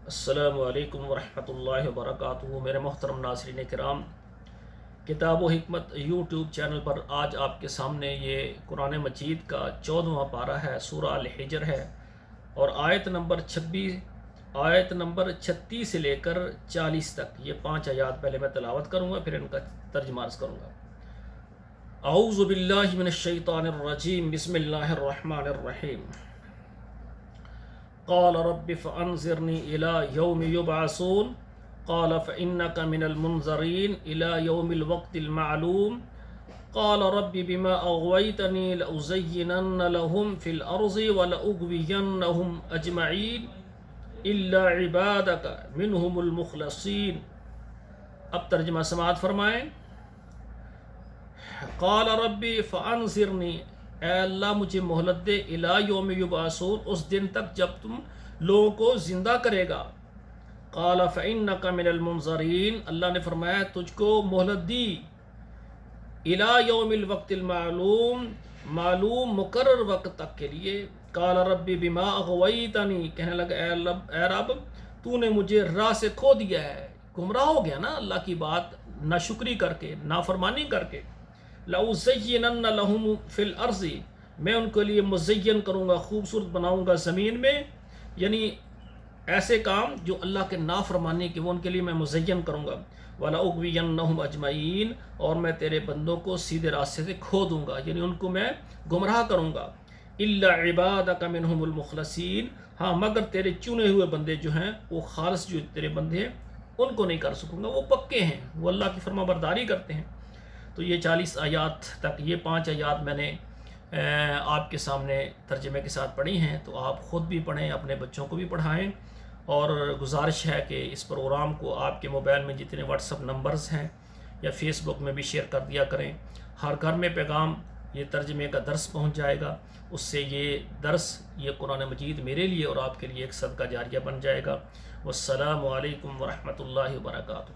السلام علیکم ورحمۃ اللہ وبرکاتہ۔ میرے محترم ناظرین کرام، کتاب و حکمت یوٹیوب چینل پر آج آپ کے سامنے یہ قرآن مجید کا 14واں پارہ ہے، سورہ الحجر ہے، اور آیت نمبر 36 سے لے کر 40 تک یہ 5 آیات پہلے میں تلاوت کروں گا، پھر ان کا ترجمہ عرض کروں گا۔ اعوذ باللہ من الشیطان الرجیم، بسم اللہ الرحمن الرحیم۔ قال رب فانظرنی الی یوم یبعثون قال فانک من المنظرین الی یوم الوقت المعلوم قال رب بما اغویتنی لأزینن لهم فی الارض ولأغوینہم اجمعین الا عبادک منہم المخلصین۔ اب ترجمہ سماعت فرمائیں۔ قال ربی فانظرنی، اے اللہ مجھے مہلت دے، الی یوم یبعثون، اس دن تک جب تم لوگوں کو زندہ کرے گا۔ قال فإنک من المنظرین، اللہ نے فرمایا تجھ کو مہلت دی، الی یوم الوقت المعلوم، معلوم مقرر وقت تک کے لیے۔ قال ربی بما اغویتنی، کہنے لگا اے رب تو نے مجھے راہ سے کھو دیا ہے، گمراہ ہو گیا نا اللہ کی بات ناشکری کر کے، نافرمانی کر کے۔ لأزینن لهم فی الارض، میں ان کے لیے مزین کروں گا، خوبصورت بناؤں گا زمین میں، یعنی ایسے کام جو اللہ کے نافرمانی کے وہ ان کے لیے میں مزین کروں گا۔ وَلَأُغْوِيَنَّهُمْ أَجْمَعِينَ، اور میں تیرے بندوں کو سیدھے راستے سے کھو دوں گا، یعنی ان کو میں گمراہ کروں گا۔ إِلَّا عِبَادَكَ مِنْهُمُ الْمُخْلَصِينَ، ہاں مگر تیرے چنے ہوئے بندے جو ہیں، وہ خالص جو تیرے بندے ہیں ان کو نہیں کر سکوں گا، وہ پکے ہیں، وہ اللہ کی فرما برداری کرتے ہیں۔ تو یہ 40 آیات تک، یہ 5 آیات میں نے آپ کے سامنے ترجمے کے ساتھ پڑھی ہیں، تو آپ خود بھی پڑھیں، اپنے بچوں کو بھی پڑھائیں، اور گزارش ہے کہ اس پروگرام کو آپ کے موبائل میں جتنے واٹس اپ نمبرز ہیں یا فیس بک میں بھی شیئر کر دیا کریں۔ ہر گھر میں پیغام یہ ترجمے کا درس پہنچ جائے گا، اس سے یہ درس، یہ قرآن مجید میرے لیے اور آپ کے لیے ایک صدقہ جاریہ بن جائے گا۔ والسلام علیکم ورحمۃ اللہ وبرکاتہ۔